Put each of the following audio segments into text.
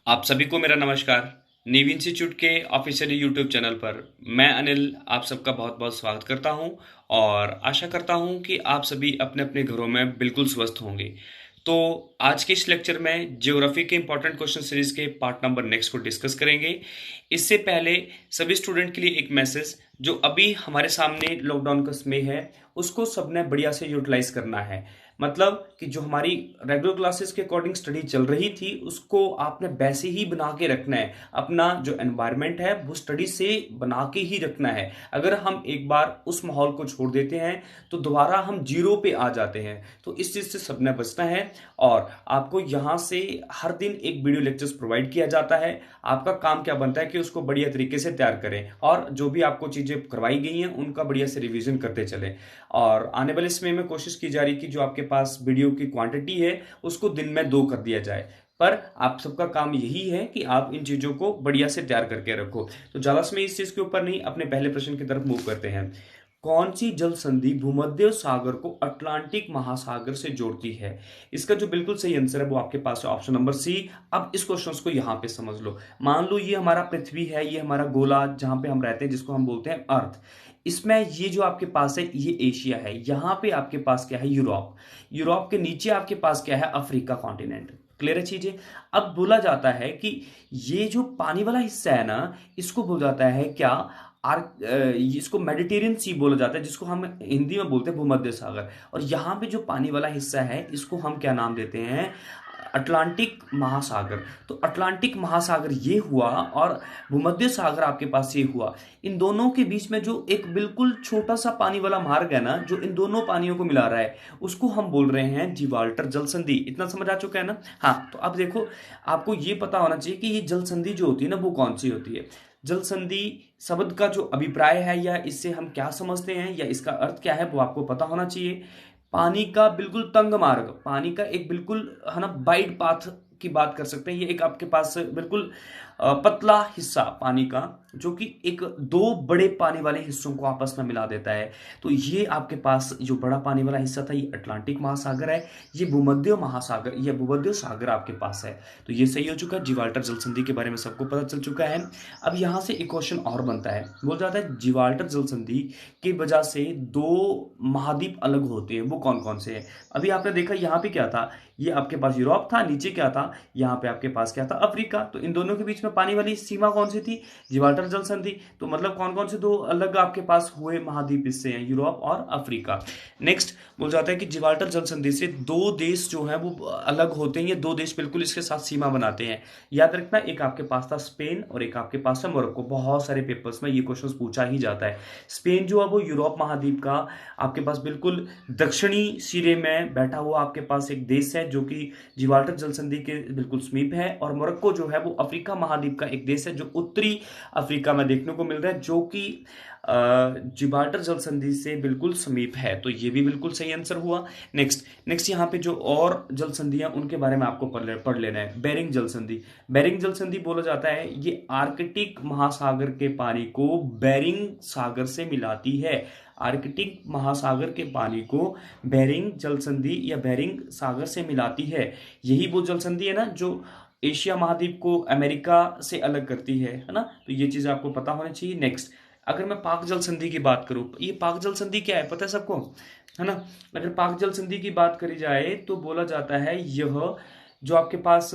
आप सभी को मेरा नमस्कार। नेवी इंस्टीट्यूट के ऑफिशियल यूट्यूब चैनल पर मैं अनिल आप सबका बहुत बहुत स्वागत करता हूं और आशा करता हूं कि आप सभी अपने अपने घरों में बिल्कुल स्वस्थ होंगे। तो आज के इस लेक्चर में ज्योग्राफी के इंपॉर्टेंट क्वेश्चन सीरीज के पार्ट नंबर नेक्स्ट को डिस्कस करेंगे। इससे पहले सभी स्टूडेंट के लिए एक मैसेज, जो अभी हमारे सामने लॉकडाउन का समय है उसको सबने बढ़िया से यूटिलाइज करना है। मतलब कि जो हमारी रेगुलर क्लासेस के अकॉर्डिंग स्टडी चल रही थी उसको आपने वैसे ही बना के रखना है। अपना जो एनवायरनमेंट है वो स्टडी से बना के ही रखना है। अगर हम एक बार उस माहौल को छोड़ देते हैं तो दोबारा हम जीरो पे आ जाते हैं। तो इस चीज से सबने बचना है। और आपको यहाँ से हर दिन एक वीडियो लेक्चर्स प्रोवाइड किया जाता है। आपका काम क्या बनता है कि उसको बढ़िया तरीके से तैयार करें और जो भी आपको चीजें करवाई गई हैं उनका बढ़िया से रिवीजन करते चलें। और आने वाले समय में कोशिश की जा रही कि जो आपके पास वीडियो की क्वांटिटी है उसको दिन में 2 कर दिया जाए। पर आप सबका काम यही है कि आप इन चीजों को बढ़िया से तैयार करके रखो। तो ज्यादा समय इस चीज के ऊपर नहीं, अपने पहले प्रश्न की तरफ मूव करते हैं। कौन सी जल संधि भूमध्य सागर को अटलांटिक महासागर से जोड़ती है? इसका जो बिल्कुल सही आंसर है वो आपके पास है ऑप्शन नंबर सी। अब इस क्वेश्चन को यहां पे समझ लो। मान लो ये हमारा पृथ्वी है, ये हमारा गोला जहां पे हम रहते हैं जिसको हम बोलते हैं अर्थ। इसमें ये जो आपके पास है ये एशिया है, यहां पे आपके पास क्या है यूरोप। यूरोप के नीचे आपके पास क्या है अफ्रीका कॉन्टिनेंट। क्लियर है चीजें। अब बोला जाता है कि ये जो पानी वाला हिस्सा है ना इसको बोला जाता है क्या इसको मेडिटेरियन सी बोला जाता है, जिसको हम हिंदी में बोलते हैं भूमध्य सागर। और यहाँ पे जो पानी वाला हिस्सा है इसको हम क्या नाम देते हैं? अटलांटिक महासागर। तो अटलांटिक महासागर ये हुआ और भूमध्य सागर आपके पास ये हुआ। इन दोनों के बीच में जो एक बिल्कुल छोटा सा पानी वाला मार्ग है ना जो इन दोनों पानियों को मिला रहा है उसको हम बोल रहे हैं जिब्राल्टर जल संधि। इतना समझ आ चुका है ना? हाँ, तो अब देखो, आपको ये पता होना चाहिए कि ये जल संधि जो होती है ना वो कौन सी होती है। जल संधि शब्द का जो अभिप्राय है या इससे हम क्या समझते हैं या इसका अर्थ क्या है वो आपको पता होना चाहिए। पानी का बिल्कुल तंग मार्ग, पानी का एक बिल्कुल है ना वाइड पाथ की बात कर सकते हैं। ये एक आपके पास बिल्कुल पतला हिस्सा पानी का जो कि एक दो बड़े पानी वाले हिस्सों को आपस में मिला देता है। तो ये आपके पास जो बड़ा पानी वाला हिस्सा था ये अटलांटिक महासागर है। ये भूमध्य महासागर या भूमध्य सागर आपके पास है। तो ये सही हो चुका है। जिब्राल्टर जल संधि के बारे में सबको पता चल चुका है। अब यहां से एक क्वेश्चन और बनता है, बोल जाता है जिब्राल्टर जल संधि की वजह से दो महाद्वीप अलग होते हैं, वो कौन कौन से हैं? अभी आपने देखा यहाँ पे क्या था, ये आपके पास यूरोप था, नीचे क्या था, यहाँ पे आपके पास क्या था अफ्रीका। तो इन दोनों के बीच में पानी वाली सीमा कौन सी थी? जिब्राल्टर जल संधि। तो मतलब कौन कौन से दो अलग आपके पास हुए महाद्वीप हिस्से हैं? यूरोप और अफ्रीका। नेक्स्ट बोल जाता है कि जिब्राल्टर जल संधि से दो देश जो हैं वो अलग होते हैं। ये दो देश बिल्कुल इसके साथ सीमा बनाते हैं। याद रखना, एक आपके पास था स्पेन और एक आपके पास है मोरक्को। बहुत सारे पेपर्स में ये क्वेश्चन पूछा ही जाता है। स्पेन जो है वो यूरोप महाद्वीप का आपके पास बिल्कुल दक्षिणी सिरे में बैठा हुआ आपके पास एक देश है जो कि जिब्राल्टर जल संधि के बिल्कुल समीप है। और मोरक्को जो है वो अफ्रीका महाद्वीप का एक देश है जो उत्तरी अफ्रीका में देखने को मिल रहा है, जो कि जिब्राल्टर जल संधि से बिल्कुल समीप है। तो ये भी बिल्कुल सही आंसर हुआ। नेक्स्ट नेक्स्ट यहाँ पे जो और जल संधियां उनके बारे में आपको पढ़ लेना है। बेरिंग जल संधि। बेरिंग जल संधि बोला जाता है ये आर्कटिक महासागर के पानी को बेरिंग सागर से मिलाती है। आर्कटिक महासागर के पानी को बेरिंग जल संधि या बेरिंग सागर से मिलाती है। यही वो जल संधि है ना जो एशिया महाद्वीप को अमेरिका से अलग करती है ना? तो ये चीज आपको पता होनी चाहिए। नेक्स्ट, अगर मैं पाक जल संधि की बात करूं, ये पाक जल संधि क्या है पता है सबको, है ना? अगर पाक जल संधि की बात करी जाए तो बोला जाता है यह जो आपके पास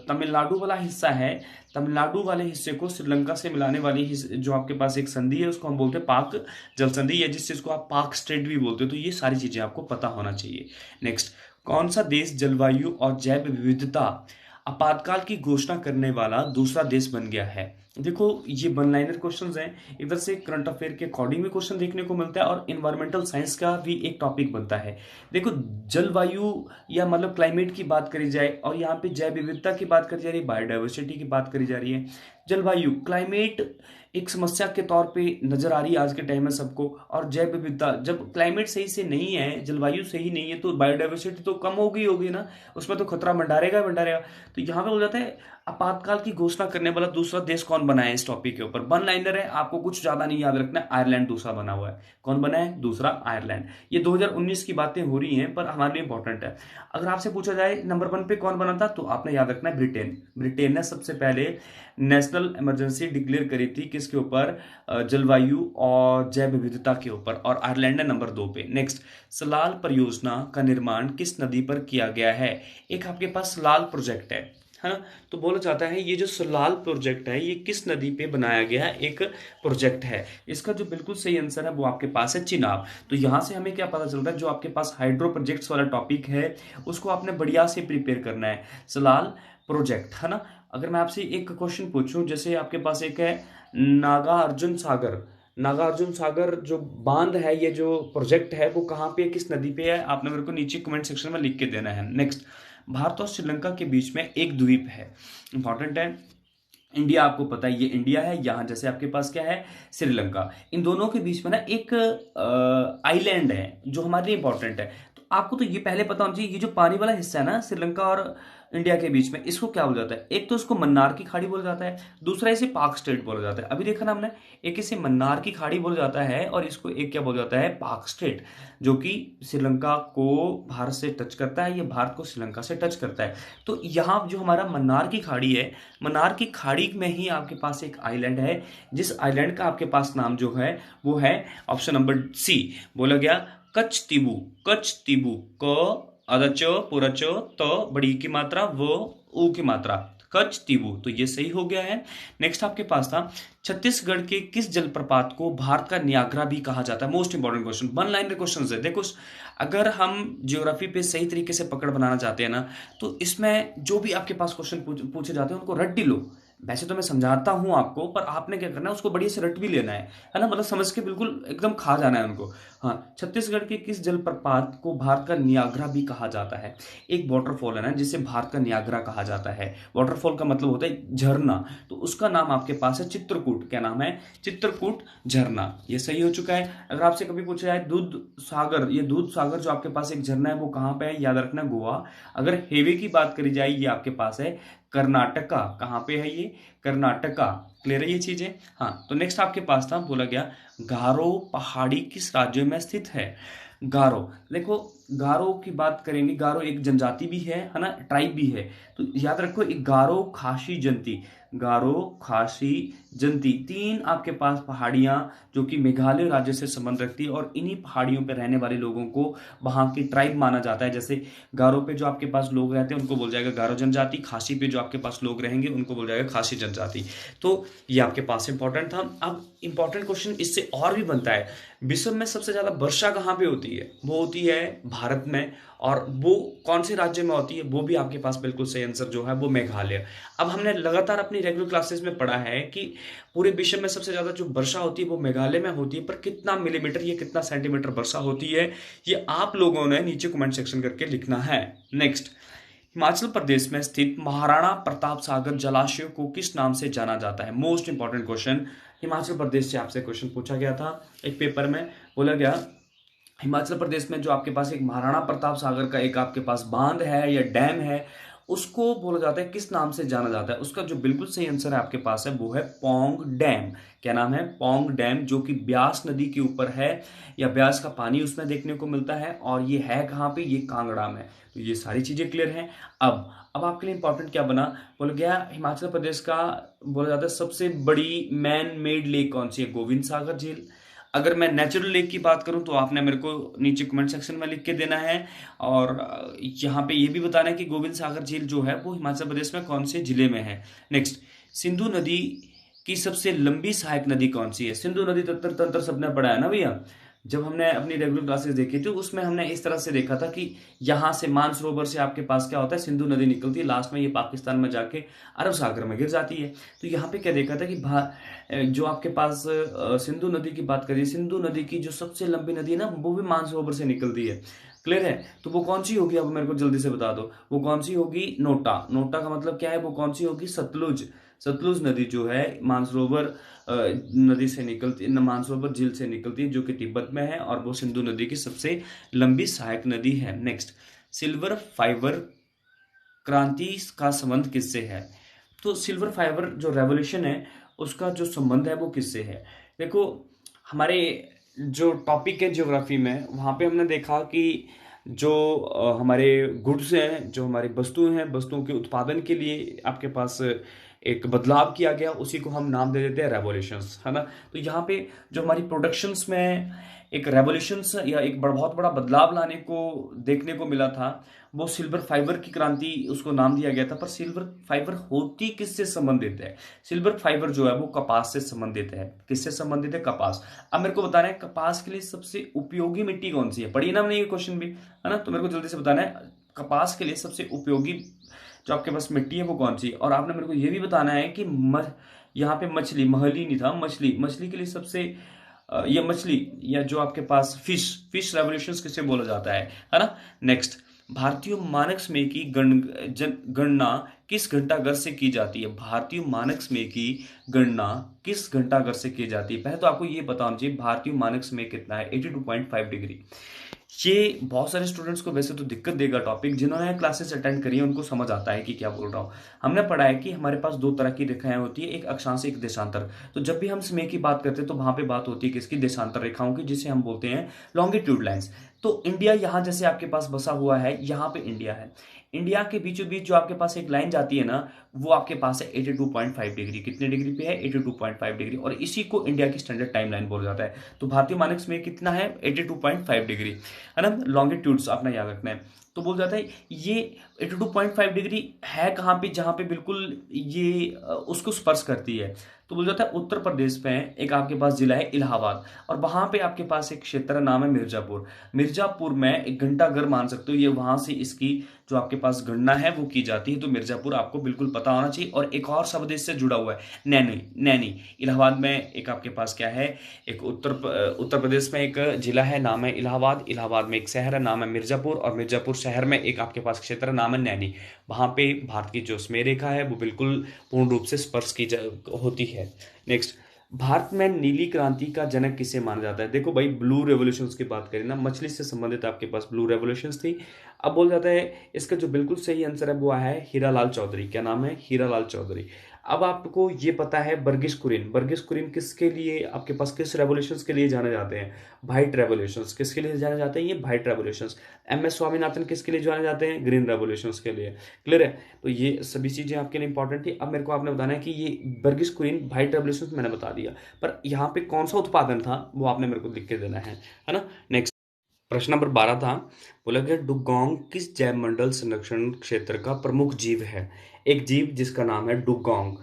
तमिलनाडु वाला हिस्सा है, तमिलनाडु वाले हिस्से को श्रीलंका से मिलाने वाली जो आपके पास एक संधि है उसको हम बोलते हैं पाक जल संधि, या जिस चीज को आप पाक स्ट्रेट भी बोलते हो। तो ये सारी चीजें आपको पता होना चाहिए। नेक्स्ट, कौन सा देश जलवायु और जैव विविधता आपातकाल की घोषणा करने वाला दूसरा देश बन गया है? देखो, ये वन लाइनर क्वेश्चंस हैं। इधर से करंट अफेयर के अकॉर्डिंग भी क्वेश्चन देखने को मिलता है और इन्वायरमेंटल साइंस का भी एक टॉपिक बनता है। देखो, जलवायु या मतलब क्लाइमेट की बात करी जाए और यहाँ पे जैव विविधता की बात करी जा रही है, बायोडाइवर्सिटी की बात करी जा रही है। जलवायु, क्लाइमेट एक समस्या के तौर पे नजर आ रही है आज के टाइम में सबको। और जैव विविधता, जब क्लाइमेट सही से नहीं है, जलवायु सही नहीं है, तो बायोडाइवर्सिटी तो कम होगी ना, उसमें तो खतरा मंडराएगा मंडराएगा। तो यहाँ पे हो जाता है आपातकाल की घोषणा करने वाला दूसरा देश कौन बना है इस टॉपिक के ऊपर। वन लाइनर है, आपको कुछ ज्यादा नहीं याद रखना है, आयरलैंड दूसरा बना हुआ है। कौन बना है दूसरा? आयरलैंड। ये 2019 की बातें हो रही हैं पर हमारे लिए इंपॉर्टेंट है। अगर आपसे पूछा जाए नंबर 1 पे कौन बना था, तो आपने याद रखना है ब्रिटेन। ब्रिटेन ने सबसे पहले नेशनल इमरजेंसी डिक्लेयर करी थी किसके ऊपर? जलवायु और जैव विविधता के ऊपर। और आयरलैंड है नंबर 2 पे। नेक्स्ट, सलाल परियोजना का निर्माण किस नदी पर किया गया है? एक आपके पास सलाल प्रोजेक्ट है ना। तो बोला जाता है ये जो सलाल प्रोजेक्ट है ये किस नदी पे बनाया गया एक प्रोजेक्ट है? इसका जो बिल्कुल सही आंसर है वो आपके पास है चिनाब। तो यहां से हमें क्या पता चलता है, जो आपके पास हाइड्रो प्रोजेक्ट्स वाला टॉपिक है उसको आपने बढ़िया से प्रिपेयर करना है। सलाल प्रोजेक्ट है ना। अगर मैं आपसे एक क्वेश्चन पूछूं, जैसे आपके पास एक है नागार्जुन सागर। नागार्जुन सागर जो बांध है, ये जो प्रोजेक्ट है वो कहाँ पे है, किस नदी पे है? आपने मेरे को नीचे कमेंट सेक्शन में लिख के देना है। नेक्स्ट, भारत और श्रीलंका के बीच में एक द्वीप है, इंपॉर्टेंट है। इंडिया, आपको पता है ये इंडिया है, यहां जैसे आपके पास क्या है श्रीलंका। इन दोनों के बीच में ना एक आइलैंड है जो हमारे लिए इंपॉर्टेंट है। तो आपको तो ये पहले पता होना चाहिए, ये जो पानी वाला हिस्सा है ना श्रीलंका और इंडिया के बीच में, इसको क्या बोला जाता है? एक तो इसको मन्नार की खाड़ी बोला जाता है, दूसरा इसे पाक स्टेट बोला जाता है। अभी देखा ना हमने, एक इसे मन्नार की खाड़ी बोला जाता है और इसको एक क्या बोला जाता है? पाक स्टेट, जो कि श्रीलंका को भारत से टच करता है, ये भारत को श्रीलंका से टच करता है। तो यहाँ जो हमारा मन्नार की खाड़ी है, मन्नार की खाड़ी में ही आपके पास एक आइलैंड है, जिस आइलैंड का आपके पास नाम जो है वो है ऑप्शन नंबर सी, बोला गया कच्छ तीबू। कच्छ तीबू, क अदच पुरच त बड़ी की मात्रा, वो ऊ की मात्रा, कच्छ तीबू। तो ये सही हो गया है। नेक्स्ट आपके पास था छत्तीसगढ़ के किस जलप्रपात को भारत का नियाग्रा भी कहा जाता है? Most important question, one liner question है। देखो, अगर हम ज्योग्राफी पे सही तरीके से पकड़ बनाना चाहते हैं ना, तो इसमें जो भी आपके पास क्वेश्चन पूछे जाते हैं उनको रट लो। वैसे तो मैं समझाता हूं आपको, पर आपने क्या करना है उसको बढ़िया से रट भी लेना है ना, मतलब समझ के बिल्कुल एकदम खा जाना है उनको। हाँ, छत्तीसगढ़ के किस जलप्रपात को भारत का नियाग्रा भी कहा जाता है? एक वाटरफॉल है ना जिसे भारत का नियाग्रा कहा जाता है। वाटरफॉल का मतलब होता है झरना, तो उसका नाम आपके पास है चित्रकूट। क्या नाम है? चित्रकूट झरना। ये सही हो चुका है। अगर आपसे कभी पूछा जाए दूध सागर, ये दूध सागर जो आपके पास एक झरना है वो कहाँ पे है? याद रखना गोवा। अगर हेवे की बात करी जाए, ये आपके पास है कर्नाटका। कहाँ पे है ये? कर्नाटका। क्लियर है ये चीजें? हाँ, तो नेक्स्ट आपके पास था, बोला गया गारो पहाड़ी किस राज्य में स्थित है? गारो, देखो गारो की बात करेंगे, गारो एक जनजाति भी है ना, ट्राइब भी है। तो याद रखो, एक गारो खासी जनती, गारो खासी जनती, 3 आपके पास पहाड़ियां जो कि मेघालय राज्य से संबंध रखती है, और इन्हीं पहाड़ियों पर रहने वाले लोगों को वहां की ट्राइब माना जाता है। जैसे गारो पे जो आपके पास लोग रहते हैं उनको बोल जाएगा गारो जनजाति, खासी पे जो आपके पास लोग रहेंगे उनको बोल जाएगा खासी जनजाति। तो ये आपके पास इंपॉर्टेंट था। अब इंपॉर्टेंट क्वेश्चन इससे और भी बनता है, विश्व में सबसे ज्यादा वर्षा कहाँ पे होती है? वो होती है भारत में, और वो कौन से राज्य में होती है? वो भी आपके पास बिल्कुल सही आंसर जो है वो मेघालय। अब हमने लगातार अपनी रेगुलर क्लासेस में पढ़ा है कि पूरे विश्व में सबसे ज्यादा जो वर्षा होती है वो मेघालय में होती है, पर कितना मिलीमीटर, ये कितना सेंटीमीटर वर्षा होती है, ये आप लोगों ने नीचे कमेंट सेक्शन करके लिखना है। नेक्स्ट, हिमाचल प्रदेश में स्थित महाराणा प्रताप सागर जलाशय को किस नाम से जाना जाता है? Most important question, Himachal Pradesh से आपसे क्वेश्चन पूछा गया था एक पेपर में। बोला गया हिमाचल प्रदेश में जो आपके पास एक महाराणा प्रताप सागर का एक आपके पास बांध है या डैम है, उसको बोला जाता है किस नाम से जाना जाता है? उसका जो बिल्कुल सही आंसर है आपके पास है वो है पौंग डैम। क्या नाम है? पौंग डैम, जो कि ब्यास नदी के ऊपर है, या ब्यास का पानी उसमें देखने को मिलता है, और ये है कहाँ पे? ये कांगड़ा में। तो ये सारी चीजें क्लियर हैं। अब आपके लिए इंपॉर्टेंट क्या बना? बोला गया हिमाचल प्रदेश का बोला जाता है सबसे बड़ी मैन मेड लेक कौन सी है? गोविंद सागर झील। अगर मैं नेचुरल लेक की बात करूं तो आपने मेरे को नीचे कमेंट सेक्शन में लिख के देना है, और यहाँ पे ये भी बताना है कि गोविंद सागर झील जो है वो हिमाचल प्रदेश में कौन से जिले में है। नेक्स्ट, सिंधु नदी की सबसे लंबी सहायक नदी कौन सी है? सिंधु नदी तंत्र सबने पढ़ा है ना भैया, जब हमने अपनी रेगुलर क्लासेस देखी थी उसमें हमने इस तरह से देखा था कि यहाँ से मानसरोवर से आपके पास क्या होता है? सिंधु नदी निकलती है, लास्ट में ये पाकिस्तान में जाके अरब सागर में गिर जाती है। तो यहाँ पे क्या देखा था कि जो आपके पास सिंधु नदी की बात करिए, सिंधु नदी की जो सबसे लंबी नदी है ना वो भी मानसरोवर से निकलती है। क्लियर है? तो वो कौन सी होगी, अब मेरे को जल्दी से बता दो, वो कौन सी होगी? नोटा। नोटा का मतलब क्या है, वो कौन सी होगी? सतलुज। सतलुज नदी जो है मानसरोवर नदी से निकलती, मानसरोवर झील से निकलती है, जो कि तिब्बत में है, और वो सिंधु नदी की सबसे लंबी सहायक नदी है। नेक्स्ट, सिल्वर फाइबर क्रांति का संबंध किससे है? तो सिल्वर फाइबर जो रेवोल्यूशन है उसका जो संबंध है वो किससे है? देखो, हमारे जो टॉपिक है ज्योग्राफी में, वहाँ पे हमने देखा कि जो हमारे गुड्स हैं, जो हमारी वस्तुएं हैं, वस्तुओं के उत्पादन के लिए आपके पास एक बदलाव किया गया, उसी को हम नाम दे देते हैं रेवोल्यूशंस, है ना? तो यहाँ पे जो हमारी प्रोडक्शंस में एक रेवोल्यूशंस या एक बहुत बड़ा बदलाव लाने को देखने को मिला था, वो सिल्वर फाइबर की क्रांति उसको नाम दिया गया था। पर सिल्वर फाइबर होती किससे संबंधित है? सिल्वर फाइबर जो है वो कपास से संबंधित है। किससे संबंधित है? कपास। अब मेरे को बताना है कपास के लिए सबसे उपयोगी मिट्टी कौन सी है। पढ़िए ना हमने ये क्वेश्चन भी, है ना? तो मेरे को जल्दी से बताना है कपास के लिए सबसे उपयोगी जो आपके पास मिट्टी है वो कौन सी है। और आपने मेरे को ये भी बताना है कि यहाँ पे मछली, महली नहीं था, मछली, मछली के लिए सबसे या मछली या जो आपके पास फिश, फिश रेवोल्यूशन किसे बोला जाता है ना? नेक्स्ट, भारतीय मानक समय की गणना किस घंटाघर से की जाती है? भारतीय मानक समय की गणना किस घंटाघर से की जाती है? पहले तो आपको ये पता होना चाहिए भारतीय मानक समय कितना है, 82.5 डिग्री। ये बहुत सारे स्टूडेंट्स को वैसे तो दिक्कत देगा टॉपिक, जिन्होंने क्लासेस अटेंड करी है उनको समझ आता है कि क्या बोल रहा हूँ। हमने पढ़ा है कि हमारे पास दो तरह की रेखाएं होती है, एक अक्षांश, एक देशांतर। तो जब भी हम समय की बात करते हैं तो वहां पे बात होती है किसकी? देशांतर रेखाओं की, जिसे हम बोलते हैं लॉन्गिट्यूड लाइंस। तो इंडिया यहाँ जैसे आपके पास बसा हुआ है, यहाँ पे इंडिया है, इंडिया के बीचों बीच जो आपके पास एक लाइन जाती है ना, वो आपके पास है 82.5 डिग्री। कितने डिग्री पे है? 82.5 डिग्री। और इसी को इंडिया की स्टैंडर्ड टाइम लाइन बोला जाता है। तो भारतीय मानक समय कितना है? 82.5 डिग्री, है ना? लॉन्गिट्यूड्स अपना याद रखना है। तो बोल जाता है ये 82.5 डिग्री है कहाँ पे? जहां पे बिल्कुल ये उसको स्पर्श करती है। तो बोल जाता है उत्तर प्रदेश में एक आपके पास जिला है इलाहाबाद, और वहां पे आपके पास एक क्षेत्र नाम है मिर्जापुर। मिर्जापुर में एक घंटाघर मान सकते हो, ये वहां से इसकी जो आपके पास गणना है वो की जाती है। तो मिर्जापुर आपको बिल्कुल पता होना चाहिए। और एक और शब्द इससे जुड़ा हुआ है, नैनी। नैनी इलाहाबाद में एक आपके पास क्या है? एक उत्तर प्रदेश में एक जिला है, नाम है इलाहाबाद। इलाहाबाद में एक शहर है, नाम है मिर्जापुर। और मिर्जापुर शहर में एक आपके पास क्षेत्र नाम है नैनी। वहां पे भारत की जो समय रेखा है वो बिल्कुल पूर्ण रूप से स्पर्श की होती है। नेक्स्ट, भारत में नीली क्रांति का जनक किसे माना जाता है? देखो भाई, ब्लू रेवोल्यूशंस की बात करें ना, मछली से संबंधित आपके पास ब्लू रेवोल्यूशंस थी। अब बोल जाता है इसका जो बिल्कुल सही आंसर है वो है हीरालाल चौधरी। क्या नाम है? हीरालाल चौधरी। अब आपको ये पता है बर्गिस कुरियन, बर्गिस कुरियन किसके लिए आपके पास, किस रेवोल्यूशंस के लिए जाने जाते हैं? White revolutions. किसके लिए जाने जाते हैं? ये व्हाइट रेवोल्यूशंस। MS स्वामीनाथन किसके लिए जाने जाते हैं? ग्रीन रेवोल्यूशंस के लिए। क्लियर है? तो ये सभी चीजें आपके लिए इंपॉर्टेंट थी। अब मेरे को आपने बताना है कि ये बर्गिस कुरियन व्हाइट रेवोल्यूशंस मैंने बता दिया, पर यहाँ पे कौन सा उत्पादन था वो आपने मेरे को लिख के देना है ना? नेक्स्ट, प्रश्न नंबर 12 था, बोला गया डुगोंग किस जैव मंडल संरक्षण क्षेत्र का प्रमुख जीव है? एक जीव जिसका नाम है डुगोंग,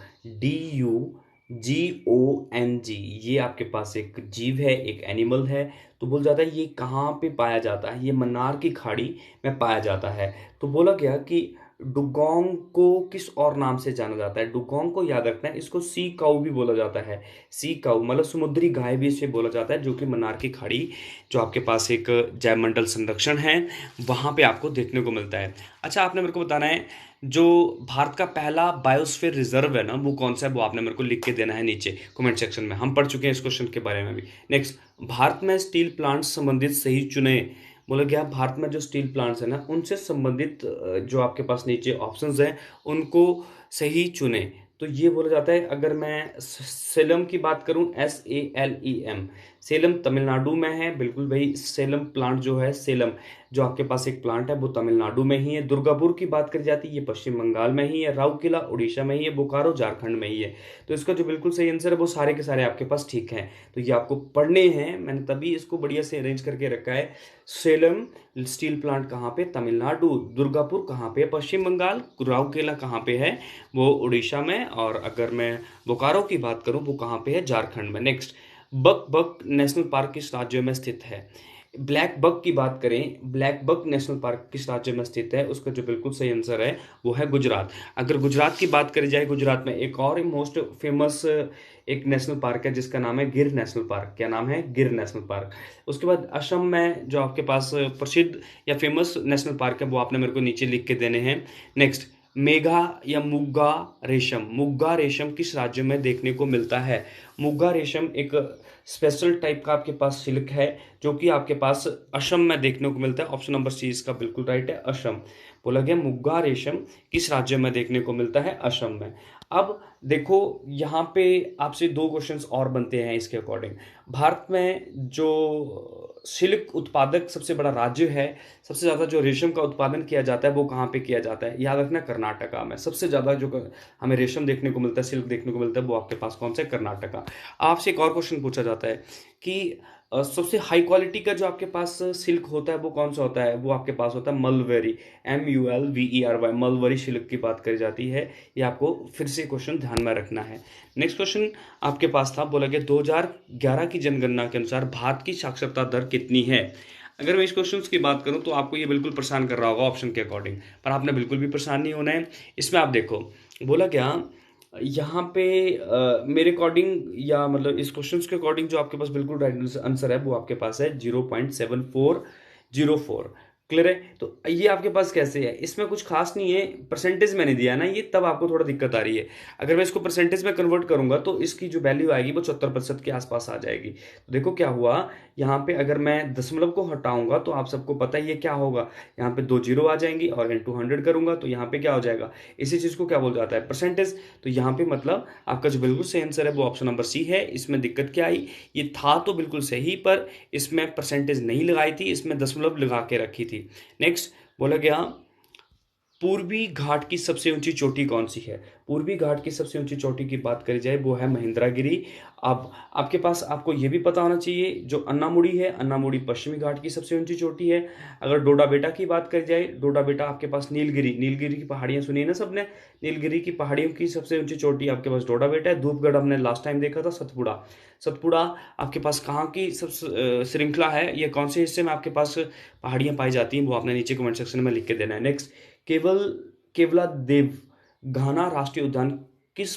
DUGONG। ये आपके पास एक जीव है, एक एनिमल है। तो बोल जाता है ये कहाँ पे पाया जाता है? ये मन्नार की खाड़ी में पाया जाता है। तो बोला गया कि डुगोंग को किस और नाम से जाना जाता है? डुगोंग को याद रखना है, इसको सी काऊ भी बोला जाता है। सी काऊ मतलब समुद्री गाय भी इसे बोला जाता है, जो कि मन्नार की खाड़ी जो आपके पास एक जैवमंडल संरक्षण है वहां पे आपको देखने को मिलता है। अच्छा, आपने मेरे को बताना है जो भारत का पहला बायोस्फीयर रिजर्व है ना, वो कौन सा है? वो आपने मेरे को लिख के देना है नीचे कमेंट सेक्शन में। हम पढ़ चुके हैं इस क्वेश्चन के बारे में भी। नेक्स्ट, भारत में स्टील प्लांट संबंधित सही चुने। बोला गया भारत में जो स्टील प्लांट्स है ना, उनसे संबंधित जो आपके पास नीचे ऑप्शंस हैं उनको सही चुने। तो ये बोला जाता है, अगर मैं सेलम की बात करूं, SALEM, सेलम तमिलनाडु में है। बिल्कुल भाई, सेलम प्लांट जो है, सेलम जो आपके पास एक प्लांट है वो तमिलनाडु में ही है। दुर्गापुर की बात करी जाती है, ये पश्चिम बंगाल में ही है। राउरकेला उड़ीसा में ही है। बोकारो झारखंड में ही है। तो इसका जो बिल्कुल सही आंसर है वो सारे के सारे आपके पास ठीक हैं। तो ये आपको पढ़ने हैं, मैंने तभी इसको बढ़िया से अरेंज करके रखा है। सेलम स्टील प्लांट कहाँ पे? तमिलनाडु। दुर्गापुर कहाँ पे? पश्चिम बंगाल। राउरकेला कहाँ पे है? वो उड़ीसा में। और अगर मैं बोकारो की बात करूं वो कहाँ पे है? झारखंड में। नेक्स्ट, बक बक नेशनल पार्क किस राज्य में स्थित है? ब्लैक बक की बात करें, ब्लैक बक नेशनल पार्क किस राज्य में स्थित है, उसका जो बिल्कुल सही आंसर है वो है गुजरात। अगर गुजरात की बात करी जाए, गुजरात में एक और मोस्ट फेमस एक नेशनल पार्क है जिसका नाम है गिर नेशनल पार्क। क्या नाम है? गिर नेशनल पार्क। उसके बाद असम में जो आपके पास प्रसिद्ध या फेमस नेशनल पार्क है वो आपने मेरे को नीचे लिख के देने हैं। नेक्स्ट, मेघा या मुग्गा रेशम, मुग्गा रेशम किस राज्य में देखने को मिलता है? मुग्गा रेशम एक स्पेशल टाइप का आपके पास सिल्क है जो कि आपके पास असम में देखने को मिलता है। ऑप्शन नंबर सी इसका बिल्कुल राइट है, असम। बोला गया मुग्गा रेशम किस राज्य में देखने को मिलता है? असम में। अब देखो यहाँ पे आपसे दो क्वेश्चंस और बनते हैं इसके अकॉर्डिंग। भारत में जो सिल्क उत्पादक सबसे बड़ा राज्य है, सबसे ज्यादा जो रेशम का उत्पादन किया जाता है वो कहाँ पे किया जाता है? याद रखना, कर्नाटका में सबसे ज्यादा जो हमें रेशम देखने को मिलता है, सिल्क देखने को मिलता है, वो आपके पास कौन सा है? कर्नाटका। आपसे एक और क्वेश्चन पूछा जाता है कि सबसे हाई क्वालिटी का जो आपके पास सिल्क होता है वो कौन सा होता है? वो आपके पास होता है मलवेरी, MULVERY, मलवरी सिल्क की बात करी जाती है। ये आपको फिर से क्वेश्चन ध्यान में रखना है। नेक्स्ट क्वेश्चन आपके पास था, बोला गया 2011 की जनगणना के अनुसार भारत की साक्षरता दर कितनी है? अगर मैं इस क्वेश्चन की बात करूं तो आपको ये बिल्कुल परेशान कर रहा होगा ऑप्शन के अकॉर्डिंग, पर आपने बिल्कुल भी परेशान नहीं होना है। इसमें आप देखो, बोला क्या यहाँ पे मेरे अकॉर्डिंग या मतलब इस क्वेश्चन के अकॉर्डिंग जो आपके पास बिल्कुल राइट आंसर है वो आपके पास है 0.7404। क्लियर है? तो ये आपके पास कैसे है? इसमें कुछ खास नहीं है, परसेंटेज मैंने दिया है ना ये, तब आपको थोड़ा दिक्कत आ रही है। अगर मैं इसको परसेंटेज में कन्वर्ट करूंगा तो इसकी जो वैल्यू आएगी वो 74% के आसपास आ जाएगी। तो देखो क्या हुआ यहाँ पे, अगर मैं दशमलव को हटाऊंगा तो आप सबको पता है ये क्या होगा, यहाँ पे 2 जीरो आ जाएंगी, और इंटू 100 करूंगा तो यहाँ पे क्या हो जाएगा? इसी चीज को क्या बोल जाता है? परसेंटेज। तो यहाँ पे मतलब आपका जो बिल्कुल सही आंसर है वो ऑप्शन नंबर सी है। इसमें दिक्कत क्या आई? ये था तो बिल्कुल सही, पर इसमें परसेंटेज नहीं लगाई थी, इसमें दशमलव लगा के रखी थी। नेक्स्ट, बोला गया पूर्वी घाट की सबसे ऊंची चोटी कौन सी है? पूर्वी घाट की सबसे ऊंची चोटी की बात करी जाए वो है महेंद्रागिरी। अब आपके पास आपको यह भी पता होना चाहिए, जो अन्नामुड़ी है, अन्नामुड़ी पश्चिमी घाट की सबसे ऊंची चोटी है। अगर डोडा बेटा की बात करी जाए, डोडा बेटा आपके पास नीलगिरी, नीलगिरी की पहाड़ियां सुनी है ना सबने? नीलगिरी की पहाड़ियों की सबसे ऊंची चोटी आपके पास डोडा बेटा है। धूपगढ़ हमने लास्ट टाइम देखा था, सतपुड़ा। सतपुड़ा आपके पास कहाँ की सब श्रृंखला है, ये कौन से हिस्से में आपके पास पहाड़ियां पाई जाती हैं, वो आपने नीचे कमेंट सेक्शन में लिख के देना है। नेक्स्ट, केवल केवला देव घाना राष्ट्रीय उद्यान किस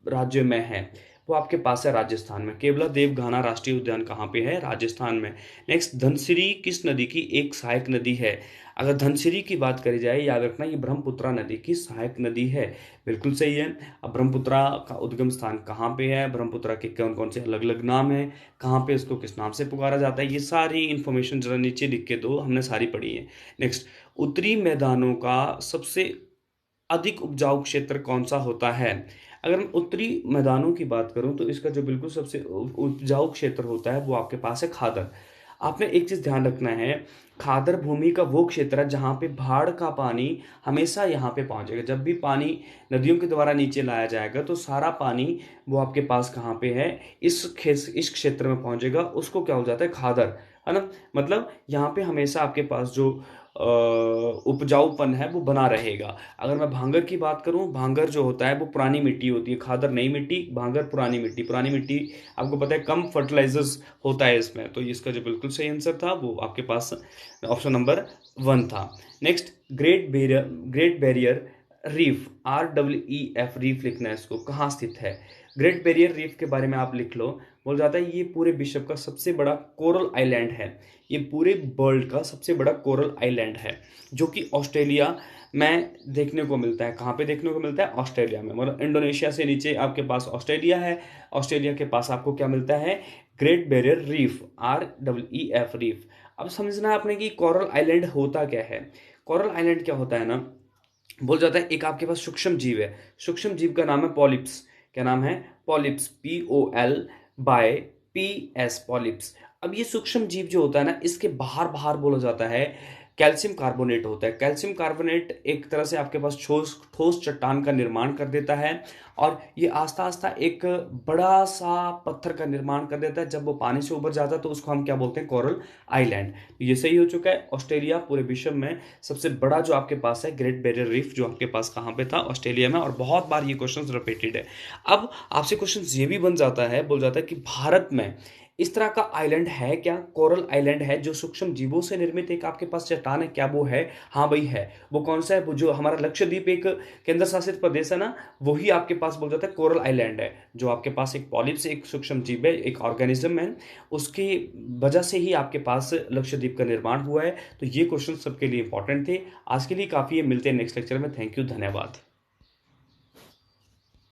राज्य में है? वो आपके पास है राजस्थान में। केवला देव घाना राष्ट्रीय उद्यान कहाँ पे है? राजस्थान में। नेक्स्ट, धनसिरी किस नदी की एक सहायक नदी है? अगर धनसिरी की बात करी जाए, याद रखना ये ब्रह्मपुत्रा नदी की सहायक नदी है। बिल्कुल सही है। अब ब्रह्मपुत्रा का उद्गम स्थान कहाँ पे है, ब्रह्मपुत्रा के कौन कौन से अलग अलग नाम है, कहाँ पे इसको किस नाम से पुकारा जाता है, ये सारी इंफॉर्मेशन जरा नीचे लिख के दो, हमने सारी पढ़ी है। नेक्स्ट, उत्तरी मैदानों का सबसे अधिक उपजाऊ क्षेत्र कौन सा होता है? अगर मैं उत्तरी मैदानों की बात करूं तो इसका जो बिल्कुल सबसे उपजाऊ क्षेत्र होता है वो आपके पास है खादर। आपने एक चीज ध्यान रखना है, खादर भूमि का वो क्षेत्र है जहां पे बाढ़ का पानी हमेशा यहाँ पे पहुंचेगा। जब भी पानी नदियों के द्वारा नीचे लाया जाएगा तो सारा पानी वो आपके पास कहाँ पे है? इस क्षेत्र में पहुंचेगा, उसको क्या हो जाता है? खादर, है ना? मतलब यहाँ पे हमेशा आपके पास जो उपजाऊपन है वो बना रहेगा। अगर मैं भांगर की बात करूं, भांगर जो होता है वो पुरानी मिट्टी होती है, खादर नई मिट्टी, भांगर पुरानी मिट्टी। पुरानी मिट्टी आपको पता है कम फर्टिलाइजर्स होता है इसमें, तो इसका जो बिल्कुल सही आंसर था वो आपके पास ऑप्शन नंबर 1 था। Next, great barrier reef, REEF reef लिखना है इसको, कहाँ स्थित है? ग्रेट बैरियर रीफ के बारे में आप लिख लो। बोल जाता है ये पूरे विश्व का सबसे बड़ा कोरल आइलैंड है, ये पूरे वर्ल्ड का सबसे बड़ा कोरल आइलैंड है, जो कि ऑस्ट्रेलिया में देखने को मिलता है। कहाँ पे देखने को मिलता है? ऑस्ट्रेलिया में। मतलब इंडोनेशिया से नीचे आपके पास ऑस्ट्रेलिया है, ऑस्ट्रेलिया के पास आपको क्या मिलता है? Great barrier reef, REEF reef. अब समझना है आपने कि कोरल आइलैंड होता क्या है। कोरल आइलैंड क्या होता है ना, बोल जाता है एक आपके पास सूक्ष्म जीव है, सूक्ष्म जीव का नाम है पॉलिप्स। क्या नाम है? Polyps, POL/PS, polyps. अब ये सूक्ष्म जीव जो होता है ना, इसके बाहर बाहर बोला जाता है कैल्शियम कार्बोनेट होता है। कैल्शियम कार्बोनेट एक तरह से आपके पास ठोस ठोस चट्टान का निर्माण कर देता है, और ये आस्ता आस्ता एक बड़ा सा पत्थर का निर्माण कर देता है। जब वो पानी से उभर जाता है तो उसको हम क्या बोलते हैं? Coral island. ये सही हो चुका है। ऑस्ट्रेलिया पूरे विश्व में सबसे बड़ा जो आपके पास है ग्रेट बैरियर रीफ, जो आपके पास कहाँ पे था? ऑस्ट्रेलिया में। और बहुत बार ये क्वेश्चन रिपीटेड है। अब आपसे क्वेश्चन ये भी बन जाता है, बोल जाता है कि भारत में इस तरह का आइलैंड है क्या? कोरल आइलैंड है जो सूक्ष्म जीवों से निर्मित एक आपके पास चट्टान है, क्या वो है? हाँ भाई है। वो कौन-सा है? वो जो हमारा लक्षद्वीप एक केंद्र शासित प्रदेश है ना, वही आपके पास बोला जाता है कोरल आइलैंड है। जो आपके पास एक पॉलिप से एक सूक्ष्म जीव है, एक ऑर्गेनिज़्म है, उसकी वजह से ही आपके पास लक्षद्वीप का निर्माण हुआ है। तो ये क्वेश्चन सबके लिए इम्पोर्टेंट थे। आज के लिए काफ़ी है, मिलते हैं नेक्स्ट लेक्चर में। थैंक यू, धन्यवाद।